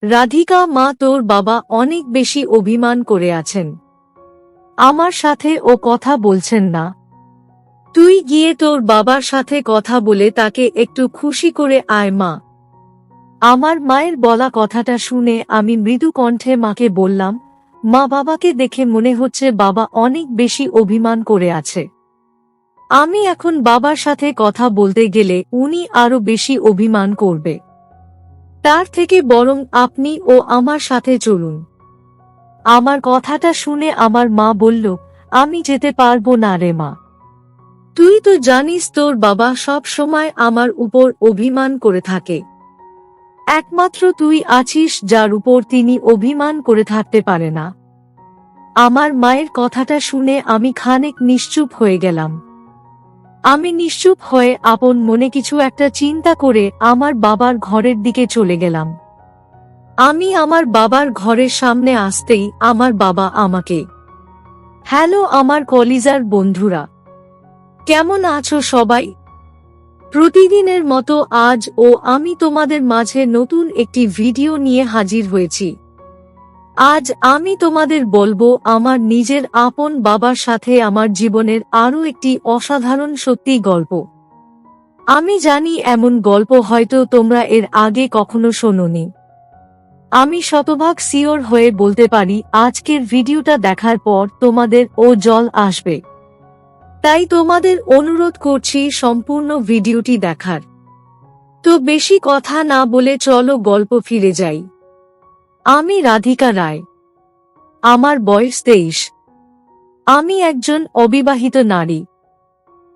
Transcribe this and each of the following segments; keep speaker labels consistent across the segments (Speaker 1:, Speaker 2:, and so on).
Speaker 1: রাধিকা, মা, তোর বাবা অনেক বেশি অভিমান করে আছেন। আমার সাথে ও কথা বলছেন না। তুই গিয়ে তোর বাবার সাথে কথা বলে তাকে একটু খুশি করে আয় মা। আমার মায়ের বলা কথাটা শুনে আমি মৃদু কণ্ঠে মাকে বললাম, মা, বাবাকে দেখে মনে হচ্ছে বাবা অনেক বেশি অভিমান করে আছে। আমি এখন বাবার সাথে কথা বলতে গেলে উনি আরো বেশি অভিমান করবে। তার থেকে বরং আপনি ও আমার সাথে চলুন। আমার কথাটা শুনে আমার মা বলল, আমি যেতে পারবো না রে মা। তুই তো জানিস তোর বাবা সব সময় আমার উপর অভিমান করে থাকে। একমাত্র তুই আছিস যার উপর তিনি অভিমান করে থাকতে পারে না। আমার মায়ের কথাটা শুনে আমি খানিক নিশ্চুপ হয়ে গেলাম। আমি নিশ্চুপ হয়ে আপন মনে কিছু একটা চিন্তা করে আমার বাবার ঘরের দিকে চলে গেলাম। আমি আমার বাবার ঘরের সামনে আসতেই আমার বাবা আমাকে, হ্যালো আমার কলিজার বন্ধুরা, কেমন আছো সবাই? প্রতিদিনের মতো আজ ও আমি তোমাদের মাঝে নতুন একটি ভিডিও নিয়ে হাজির হয়েছি। আজ আমি তোমাদের বলবো আমার নিজের আপন বাবার সাথে আমার জীবনের আরও একটি অসাধারণ সত্যি গল্প। আমি জানি এমন গল্প হয়তো তোমরা এর আগে কখনো শোনোনি। আমি শতভাগ সিওর হয়ে বলতে পারি আজকের ভিডিওটা দেখার পর তোমাদের ও জল আসবে। তাই তোমাদের অনুরোধ করছি সম্পূর্ণ ভিডিওটি দেখার। তো বেশি কথা না বলে চলো গল্প ফিরে যাই। আমি রাধিকা রায়। আমার বয়স 23। আমি একজন অবিবাহিত নারী।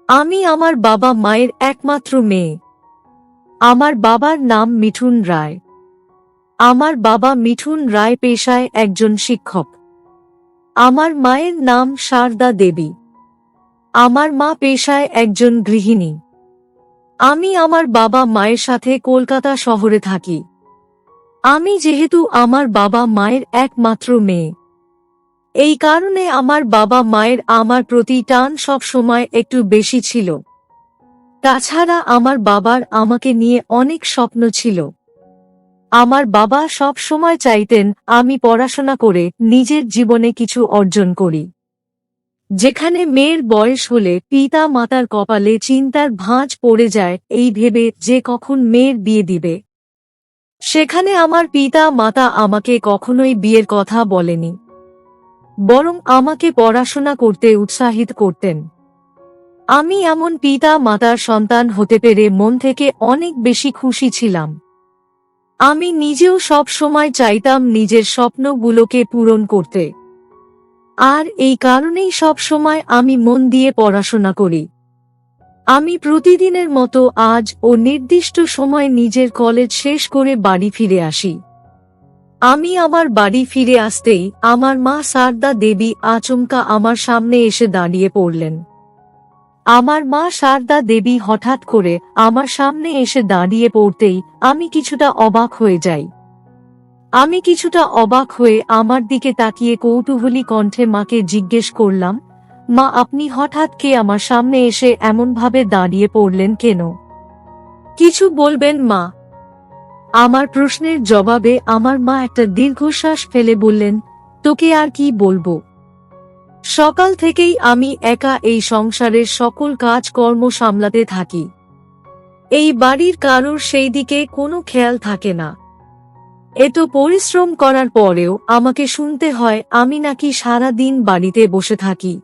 Speaker 1: আমি আমার বাবা মায়ের একমাত্র মেয়ে। আমার বাবার নাম মিঠুন রায়। আমার বাবা মিঠুন রায় পেশায় একজন শিক্ষক। আমার মায়ের নাম শারদা দেবী। আমার মা পেশায় একজন গৃহিণী। আমি আমার বাবা মায়ের সাথে কলকাতা শহরে থাকি। আমি যেহেতু আমার বাবা মায়ের একমাত্র মেয়ে, এই কারণে আমার বাবা মায়ের আমার প্রতি টান সব সময় একটু বেশি ছিল। তাছাড়া আমার বাবার আমাকে নিয়ে অনেক স্বপ্ন ছিল। আমার বাবা সব সময় চাইতেন আমি পড়াশোনা করে নিজের জীবনে কিছু অর্জন করি। যেখানে মেয়ের বয়স হলে পিতা মাতার কপালে চিন্তার ভাঁজ পড়ে যায় এই ভেবে যে কখন মেয়ের বিয়ে দিবে। সেখানে আমার পিতা মাতা আমাকে কখনোই বিয়ের কথা বলেনি, বরং আমাকে পড়াশোনা করতে উৎসাহিত করতেন। আমি এমন পিতা মাতার সন্তান হতে পেরে মন থেকে অনেক বেশি খুশি ছিলাম। আমি নিজেও সব সময় চাইতাম নিজের স্বপ্নগুলোকে পূরণ করতে। আর এই কারণেই সব সময় আমি মন দিয়ে পড়াশোনা করি। আমি প্রতিদিনের মতো আজ ও নির্দিষ্ট সময় নিজের কলেজ শেষ করে বাড়ি ফিরে আসি। আমি আমার বাড়ি ফিরে আসতেই আমার মা শারদা দেবী আচমকা আমার সামনে এসে দাঁড়িয়ে পড়লেন। আমার মা শারদা দেবী হঠাৎ করে আমার সামনে এসে দাঁড়িয়ে পড়তেই আমি কিছুটা অবাক হয়ে যাই। আমি কিছুটা অবাক হয়ে আমার দিকে তাকিয়ে কৌতূহলী কণ্ঠে মাকে জিজ্ঞেস করলাম, মা, আপনি হঠাৎ কে আমার সামনে এসে এমনভাবে দাঁড়িয়ে পড়লেন কেন? কিছু বলবেন মা? আমার প্রশ্নের জবাবে আমার মা একটা দীর্ঘশ্বাস ফেলে বললেন, তোকে আর কি বলবো? সকাল থেকেই আমি একা এই সংসারের সকল কাজকর্ম সামলাতে থাকি। এই বাড়ির কারোর সেই দিকে কোনো খেয়াল থাকে না। এত পরিশ্রম করার পরেও আমাকে শুনতে হয় আমি নাকি সারা দিন বাড়িতে বসে থাকি।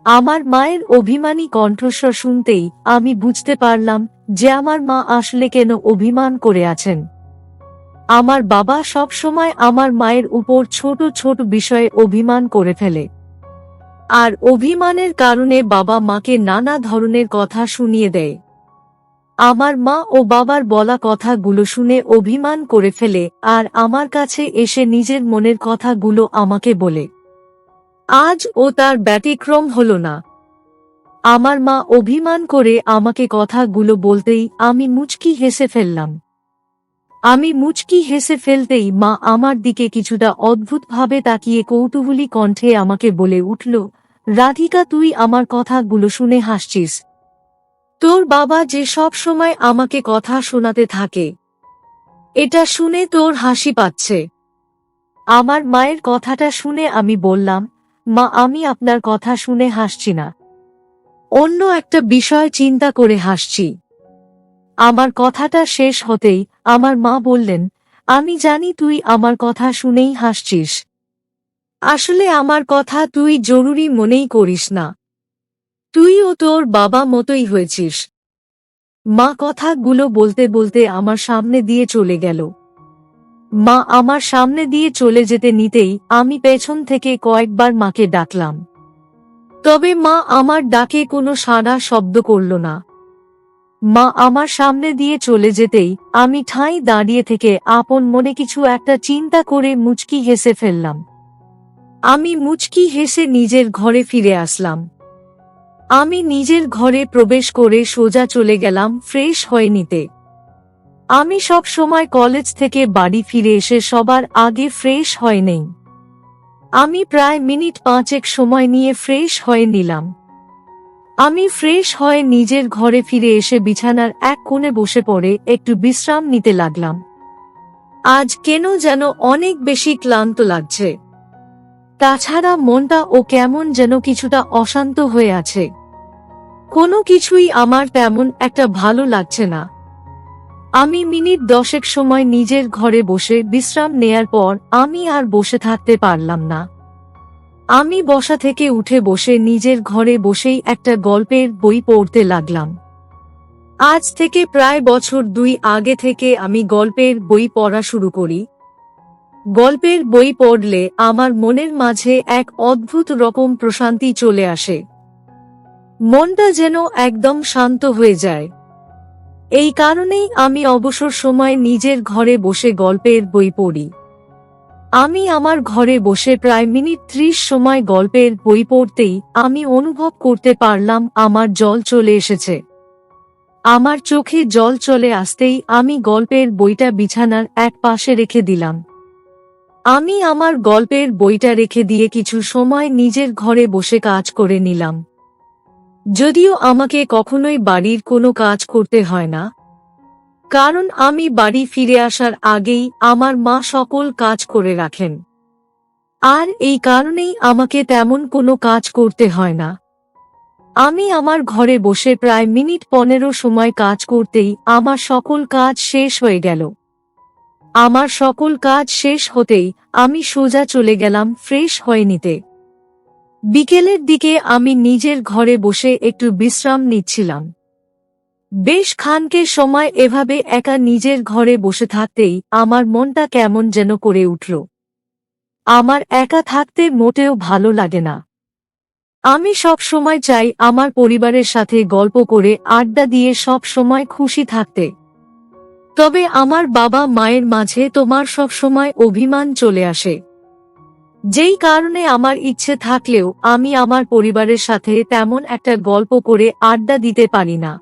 Speaker 1: আমার মায়ের অভিমানী কণ্ঠস্বর শুনতেই আমি বুঝতে পারলাম যে আমার মা আসলে কেন অভিমান করে আছেন। আমার বাবা সব সময় আমার মায়ের উপর ছোট ছোট বিষয়ে অভিমান করে ফেলে। আর অভিমানের কারণে বাবা মাকে নানা ধরনের কথা শুনিয়ে দেয়। আমার মা ও বাবার বলা কথাগুলো শুনে অভিমান করে ফেলে আর আমার কাছে এসে নিজের মনের কথাগুলো আমাকে বলে। আজ ও তার ব্যতিক্রম হলো না। আমার মা অভিমান করে আমাকে কথাগুলো বলতেই আমি মুচকি হেসে ফেললাম। আমি মুচকি হেসে ফেলতেই মা আমার দিকে কিছুটা অদ্ভুতভাবে তাকিয়ে কৌতূহলী কণ্ঠে আমাকে বলে উঠল, রাধিকা, তুই আমার কথাগুলো শুনে হাসছিস? তোর বাবা যে সব সময় আমাকে কথা শোনাতে থাকে, এটা শুনে তোর হাসি পাচ্ছে। আমার মায়ের কথাটা শুনে আমি বললাম, মা, আমি আপনার কথা শুনে হাসছি না, অন্য একটা বিষয় চিন্তা করে হাসছি। আমার কথাটা শেষ হতেই আমার মা বললেন, আমি জানি তুই আমার কথা শুনেই হাসছিস। আসলে আমার কথা তুই জরুরি মনেই করিস না। তুইও তোর বাবা মতোই হয়েছিস। মা কথাগুলো বলতে বলতে আমার সামনে দিয়ে চলে গেল। মা আমার সামনে দিয়ে চলে যেতে নিতেই আমি পেছন থেকে কয়েকবার মাকে ডাকলাম, তবে মা আমার ডাকে কোনো সাড়া শব্দ করল না। মা আমার সামনে দিয়ে চলে যেতেই আমি ঠাঁই দাঁড়িয়ে থেকে আপন মনে কিছু একটা চিন্তা করে মুচকি হেসে ফেললাম। আমি মুচকি হেসে নিজের ঘরে ফিরে আসলাম। আমি নিজের ঘরে প্রবেশ করে সোজা চলে গেলাম ফ্রেশ হয়ে নিতে। আমি সব সময় কলেজ থেকে বাড়ি ফিরে এসে সবার আগে ফ্রেশ হয়ে নেই। আমি প্রায় মিনিট 5 সময় নিয়ে ফ্রেশ হয়ে নিলাম। আমি ফ্রেশ হয়ে নিজের ঘরে ফিরে এসে বিছানার এক কোণে বসে পড়ে একটু বিশ্রাম নিতে লাগলাম। আজ কেন যেন অনেক বেশি ক্লান্ত লাগছে। তাছাড়া মনটাও কেমন যেন কিছুটা অশান্ত হয়ে আছে। কোনো কিছুই আমার তেমন একটা ভালো লাগছে না। আমি মিনিট 10 সময় নিজের ঘরে বসে বিশ্রাম নেয়ার পর আমি আর বসে থাকতে পারলাম না। আমি বসা থেকে উঠে বসে নিজের ঘরে বসেই একটা গল্পের বই পড়তে লাগলাম। আজ থেকে প্রায় বছর 2 আগে থেকে আমি গল্পের বই পড়া শুরু করি। গল্পের বই পড়লে আমার মনের মাঝে এক অদ্ভুত রকম প্রশান্তি চলে আসে। মনটা যেন একদম শান্ত হয়ে যায়। এই কারণেই আমি অবসর সময় নিজের ঘরে বসে গল্পের বই পড়ি। আমি আমার ঘরে বসে প্রায় মিনিট 30 সময় গল্পের বই পড়তেই আমি অনুভব করতে পারলাম আমার জল চলে এসেছে। আমার চোখে জল চলে আসতেই আমি গল্পের বইটা বিছানার এক পাশে রেখে দিলাম। আমি আমার গল্পের বইটা রেখে দিয়ে কিছু সময় নিজের ঘরে বসে কাজ করে নিলাম। যদিও আমাকে কখনোই বাড়ির কোনো কাজ করতে হয় না, কারণ আমি বাড়ি ফিরে আসার আগেই আমার মা সকল কাজ করে রাখেন। আর এই কারণেই আমাকে তেমন কোনো কাজ করতে হয় না। আমি আমার ঘরে বসে প্রায় মিনিট 15 সময় কাজ করতেই আমার সকল কাজ শেষ হয়ে গেল। আমার সকল কাজ শেষ হতেই আমি সোজা চলে গেলাম ফ্রেশ হয়ে নিতে। বিকেলের দিকে আমি নিজের ঘরে বসে একটু বিশ্রাম নিচ্ছিলাম। বেশ খানিক সময় এভাবে একা নিজের ঘরে বসে থাকতেই আমার মনটা কেমন যেন করে উঠল। আমার একা থাকতে মোটেও ভালো লাগে না। আমি সব সময় চাই আমার পরিবারের সাথে গল্প করে আড্ডা দিয়ে সব সময় খুশি থাকতে। তবে আমার বাবা মায়ের মাঝে তোমার সব সময় অভিমান চলে আসে, যেই কারণে আমার ইচ্ছে থাকলেও আমি আমার পরিবারের সাথে তেমন একটা গল্প করে আড্ডা দিতে পারি না।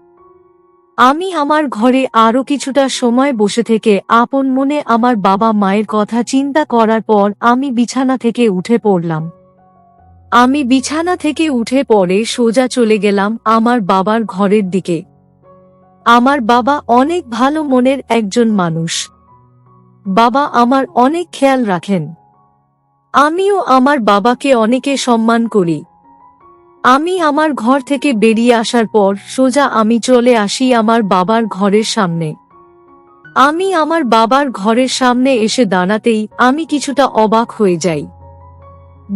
Speaker 1: আমি আমার ঘরে আরো কিছুটা সময় বসে থেকে আপন মনে আমার বাবা মায়ের কথা চিন্তা করার পর আমি বিছানা থেকে উঠে পড়লাম। আমি বিছানা থেকে উঠে পড়ে সোজা চলে গেলাম আমার বাবার ঘরের দিকে। আমার বাবা অনেক ভালো মনের একজন মানুষ। বাবা আমার অনেক খেয়াল রাখেন। আমিও আমার বাবাকে অনেকে সম্মান করি। আমি আমার ঘর থেকে বেরিয়ে আসার পর সোজা আমি চলে আসি আমার বাবার ঘরের সামনে। আমি আমার বাবার ঘরের সামনে এসে দাঁড়াতেই আমি কিছুটা অবাক হয়ে যাই।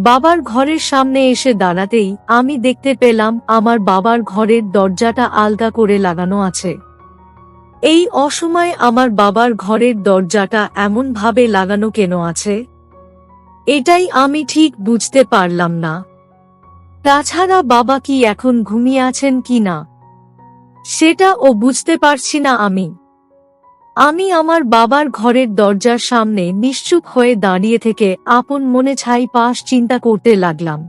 Speaker 1: বাবার ঘরের সামনে এসে দাঁড়াতেই আমি দেখতে পেলাম আমার বাবার ঘরের দরজাটা আলগা করে লাগানো আছে। এই অসময়ে আমার বাবার ঘরের দরজাটা এমন ভাবে লাগানো কেন আছে, এটাই আমি ঠিক বুঝতে পারলাম না। তাছাড়া বাবা কি এখন ঘুমিয়ে আছেন কি না, সেটাও বুঝতে পারছি না আমি। আমি আমার বাবার ঘরের দরজার সামনে নিশ্চুপ হয়ে দাঁড়িয়ে থেকে আপন মনে ছাই পাশ চিন্তা করতে লাগলাম।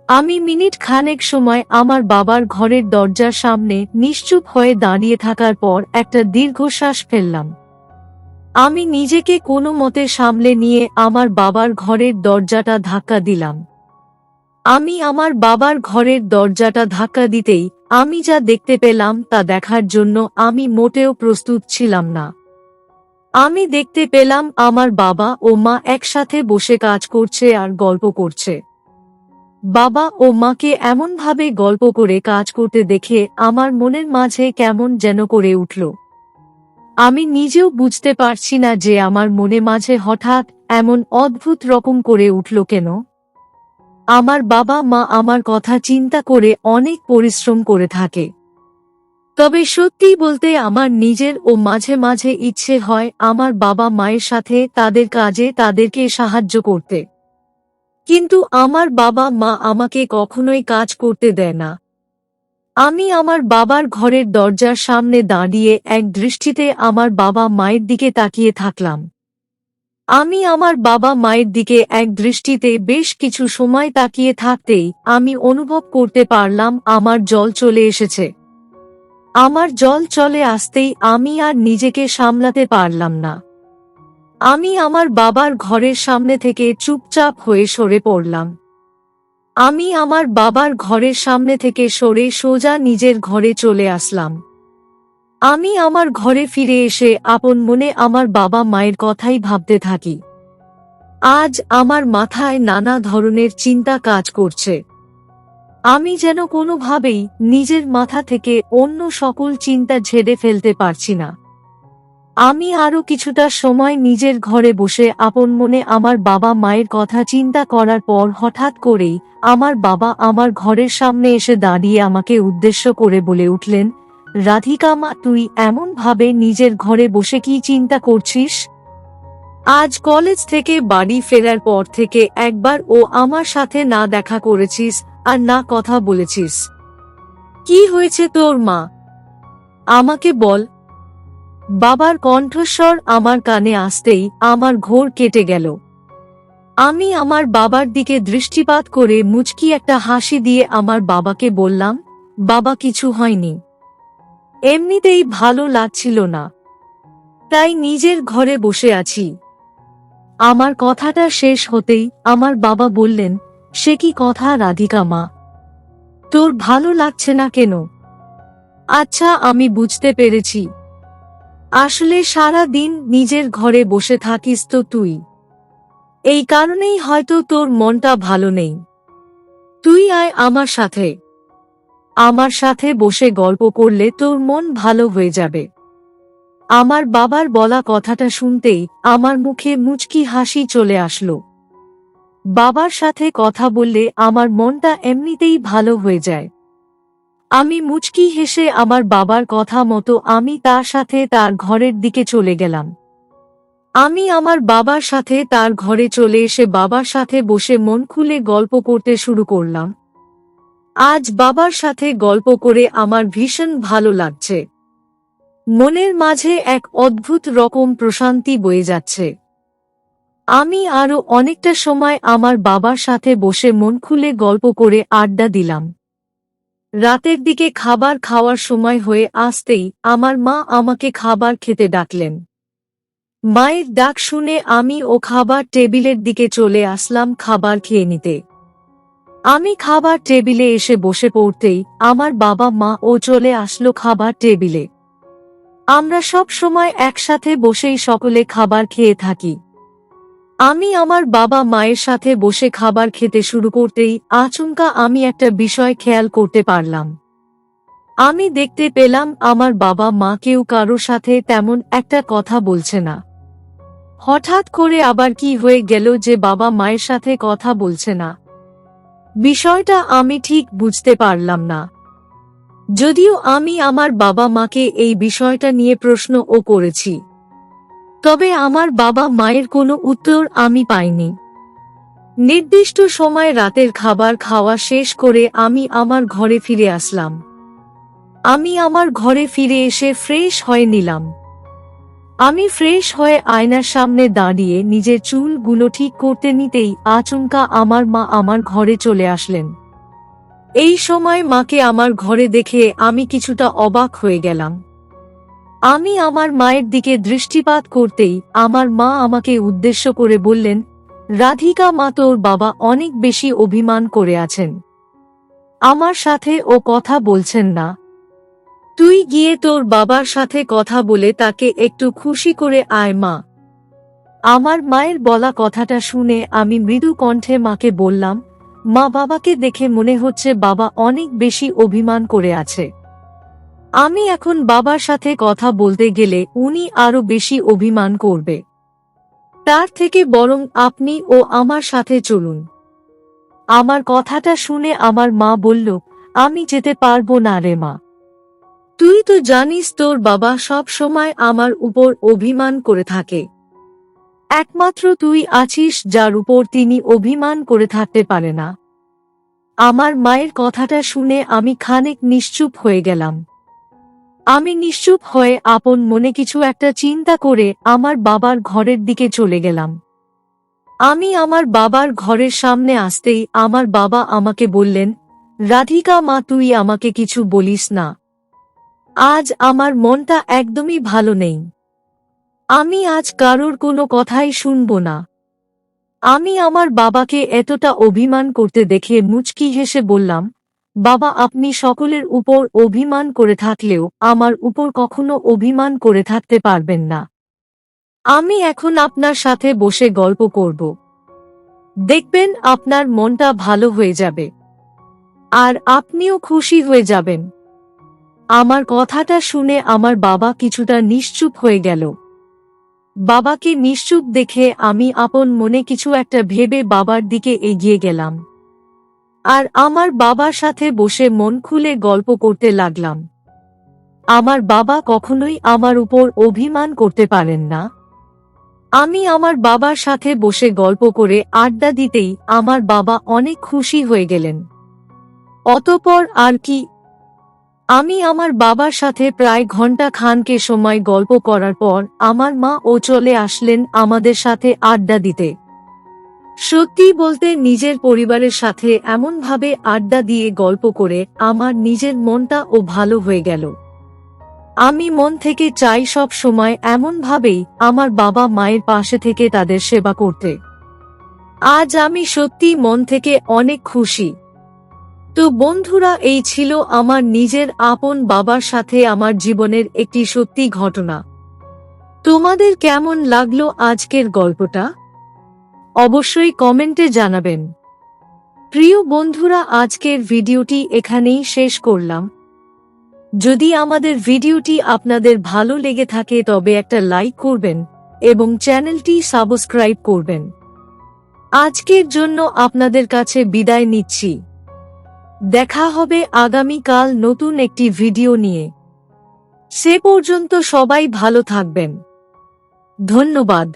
Speaker 1: আমি মিনিট খানেক সময় আমার বাবার ঘরের দরজার সামনে নিশ্চুপ হয়ে দাঁড়িয়ে থাকার পর একটা দীর্ঘশ্বাস ফেললাম। আমি নিজেকে কোনো মতে সামলে নিয়ে আমার বাবার ঘরের দরজাটা ধাক্কা দিলাম। আমি আমার বাবার ঘরের দরজাটা ধাক্কা দিতেই আমি যা দেখতে পেলাম তা দেখার জন্য আমি মোটেও প্রস্তুত ছিলাম না। আমি দেখতে পেলাম আমার বাবা ও মা একসাথে বসে কাজ করছে আর গল্প করছে। বাবা ও মাকে এমনভাবে গল্প করে কাজ করতে দেখে আমার মনের মাঝে কেমন যেন করে উঠল। আমি নিজেও বুঝতে পারছি না যে আমার মনে মাঝে হঠাৎ এমন অদ্ভুত রকম করে উঠল কেন। আমার বাবা মা আমার কথা চিন্তা করে অনেক পরিশ্রম করে থাকে। তবে সত্যি বলতে আমার নিজের ও মাঝে মাঝে ইচ্ছে হয় আমার বাবা মায়ের সাথে তাদের কাজে তাদেরকে সাহায্য করতে। কিন্তু আমার বাবা মা আমাকে কখনোই কাজ করতে দেয় না। আমি আমার বাবার ঘরের দরজার সামনে দাঁড়িয়ে এক দৃষ্টিতে আমার বাবা মায়ের দিকে তাকিয়ে থাকলাম। আমি আমার বাবা মায়ের দিকে এক দৃষ্টিতে বেশ কিছু সময় তাকিয়ে থাকতেই আমি অনুভব করতে পারলাম আমার জল চলে এসেছে। আমার জল চলে আসতেই আমি আর নিজেকে সামলাতে পারলাম না। আমি আমার বাবার ঘরের সামনে থেকে চুপচাপ হয়ে সরে পড়লাম। আমি আমার বাবার ঘরের সামনে থেকে সরে সোজা নিজের ঘরে চলে আসলাম। আমি আমার ঘরে ফিরে এসে আপন মনে আমার বাবা মায়ের কথাই ভাবতে থাকি। আজ আমার মাথায় নানা ধরনের চিন্তা কাজ করছে। আমি যেন কোনোভাবেই নিজের মাথা থেকে অন্য সকল চিন্তা ঝেড়ে ফেলতে পারছি না। আমি আরো কিছুটা সময় নিজের ঘরে বসে আপন মনে আমার বাবা মায়ের কথা চিন্তা করার পর হঠাৎ করেই আমার বাবা আমার ঘরের সামনে এসে দাঁড়িয়ে আমাকে উদ্দেশ্য করে বলে উঠলেন, রাধিকা মা, তুই এমন ভাবে নিজের ঘরে বসে কি চিন্তা করছিস? আজ কলেজ থেকে বাড়ি ফেরার পর থেকে একবার ও আমার সাথে না দেখা করেছিস আর না কথা বলেছিস। কি হয়েছে তোর মা? আমাকে বল। বাবার কণ্ঠস্বর আমার কানে আসতেই আমার ঘোর কেটে গেল। আমি আমার বাবার দিকে দৃষ্টিপাত করে মুচকি একটা হাসি দিয়ে আমার বাবাকে বললাম, বাবা, কিছু হয়নি, এমনিতেই ভালো লাগছিল না, তাই নিজের ঘরে বসে আছি। আমার কথাটা শেষ হতেই আমার বাবা বললেন, সে কি কথা রাধিকা মা, তোর ভালো লাগছে না কেন? আচ্ছা, আমি বুঝতে পেরেছি, আসলে সারা দিন নিজের ঘরে বসে থাকিস তো তুই, এই কারণেই হয়তো তোর মনটা ভালো নেই। তুই আয় আমার সাথে, আমার সাথে বসে গল্প করলে তোর মন ভালো হয়ে যাবে। আমার বাবার বলা কথাটা শুনতেই আমার মুখে মুচকি হাসি চলে আসলো। বাবার সাথে কথা বললে আমার মনটা এমনিতেই ভালো হয়ে যায়। আমি মুচকি হেসে আমার বাবার কথা মতো আমি তার সাথে তার ঘরের দিকে চলে গেলাম। আমি আমার বাবার সাথে তার ঘরে চলে এসে বাবার সাথে বসে মন খুলে গল্প করতে শুরু করলাম। আজ বাবার সাথে গল্প করে আমার ভীষণ ভালো লাগছে। মনের মাঝে এক অদ্ভুত রকম প্রশান্তি বয়ে যাচ্ছে। আমি আরো অনেকটা সময় আমার বাবার সাথে বসে মন খুলে গল্প করে আড্ডা দিলাম। রাতের দিকে খাবার খাওয়ার সময় হয়ে আসতেই আমার মা আমাকে খাবার খেতে ডাকলেন। মায়ের ডাক শুনে আমি ও খাবার টেবিলের দিকে চলে আসলাম খাবার খেয়ে নিতে। আমি খাবার টেবিলে এসে বসে পড়তেই আমার বাবা মা ও চলে আসলো খাবার টেবিলে। আমরা সব সময় একসাথে বসেই সকলে খাবার খেয়ে থাকি। আমি আমার বাবা মায়ের সাথে বসে খাবার খেতে শুরু করতেই আচমকা আমি একটা বিষয় খেয়াল করতে পারলাম। আমি দেখতে পেলাম আমার বাবা মা কেউ কারো সাথে তেমন একটা কথা বলছে না। হঠাৎ করে আবার কি হয়ে গেল যে বাবা মায়ের সাথে কথা বলছে না? বিষয়টা আমি ঠিক বুঝতে পারলাম না। যদিও আমি আমার বাবা মাকে এই বিষয়টা নিয়ে প্রশ্নও করেছি, তবে আমার বাবা মায়ের কোনো উত্তর আমি পাইনি। নির্দিষ্ট সময় রাতের খাবার খাওয়া শেষ করে আমি আমার ঘরে ফিরে আসলাম। আমি আমার ঘরে ফিরে এসে ফ্রেশ হয়ে নিলাম। আমি ফ্রেশ হয়ে আয়নার সামনে দাঁড়িয়ে নিজের চুলগুলো ঠিক করতে নিতেই আচমকা আমার মা আমার ঘরে চলে আসলেন। এই সময় মাকে আমার ঘরে দেখে আমি কিছুটা অবাক হয়ে গেলাম। আমি আমার মায়ের দিকে দৃষ্টিপাত করতেই আমার মা আমাকে উদ্দেশ্য করে বললেন, রাধিকা মা, তোর বাবা অনেক বেশি অভিমান করে আছেন, আমার সাথে ও কথা বলছেন না। তুই গিয়ে তোর বাবার সাথে কথা বলে তাকে একটু খুশি করে আয় মা। আমার মায়ের বলা কথাটা শুনে আমি মৃদু কণ্ঠে মাকে বললাম, মা, বাবাকে দেখে মনে হচ্ছে বাবা অনেক বেশি অভিমান করে আছে। আমি এখন বাবার সাথে কথা বলতে গেলে উনি আরো বেশি অভিমান করবে। তার থেকে বরং আপনি ও আমার সাথে চলুন। আমার কথাটা শুনে আমার মা বলল, আমি যেতে পারবো না রে মা। তুই তো জানিস তোর বাবা সব সময় আমার উপর অভিমান করে থাকে। একমাত্র তুই আছিস যার উপর তিনি অভিমান করে থাকতে পারে না। আমার মায়ের কথাটা শুনে আমি খানিক নিশ্চুপ হয়ে গেলাম। আমি নিশ্চুপ হয়ে আপন মনে কিছু একটা চিন্তা করে আমার বাবার ঘরের দিকে চলে গেলাম। আমি আমার বাবার ঘরের সামনে আসতেই আমার বাবা আমাকে বললেন, রাধিকা মা, তুই আমাকে কিছু বলিস না। আজ আমার মনটা একদমই ভালো নেই। আমি আজ কারোর কোনো কথাই শুনব না। আমি আমার বাবাকে এতটা অভিমান করতে দেখে মুচকি হেসে বললাম, বাবা, আপনি সকলের উপর অভিমান করে থাকলেও আমার উপর কখনো অভিমান করে থাকতে পারবেন না। আমি এখন আপনার সাথে বসে গল্প করব। দেখবেন আপনার মনটা ভালো হয়ে যাবে, আর আপনিও খুশি হয়ে যাবেন। আমার কথাটা শুনে আমার বাবা কিছুটা নিশ্চুপ হয়ে গেল। বাবাকে নিশ্চুপ দেখে আমি আপন মনে কিছু একটা ভেবে বাবার দিকে এগিয়ে গেলাম, আর আমার বাবার সাথে বসে মন খুলে গল্প করতে লাগলাম। আমার বাবা কখনোই আমার উপর অভিমান করতে পারেন না। আমি আমার বাবার সাথে বসে গল্প করে আড্ডা দিতেই আমার বাবা অনেক খুশি হয়ে গেলেন। অতঃপর আর কি, আমি আমার বাবার সাথে প্রায় ঘন্টা খানেক সময় গল্প করার পর আমার মা ও চলে আসলেন আমাদের সাথে আড্ডা দিতে। সত্যি বলতে নিজের পরিবারের সাথে এমনভাবে আড্ডা দিয়ে গল্প করে আমার নিজের মনটা ও ভালো হয়ে গেল। আমি মন থেকে চাই সব সময় এমনভাবেই আমার বাবা মায়ের পাশে থেকে তাদের সেবা করতে। আজ আমি সত্যি মন থেকে অনেক খুশি। তো বন্ধুরা, এই ছিল আমার নিজের আপন বাবার সাথে আমার জীবনের একটি সত্যি ঘটনা। তোমাদের কেমন লাগলো আজকের গল্পটা? অবশ্যই কমেন্টে জানাবেন। প্রিয় বন্ধুরা, আজকের ভিডিওটি এখানেই শেষ করলাম। যদি আমাদের ভিডিওটি আপনাদের ভালো লেগে থাকে তবে একটা লাইক করবেন এবং চ্যানেলটি সাবস্ক্রাইব করবেন। আজকের জন্য আপনাদের কাছে বিদায় নিচ্ছি। দেখা হবে আগামীকাল নতুন একটি ভিডিও নিয়ে। সে পর্যন্ত সবাই ভালো থাকবেন। ধন্যবাদ।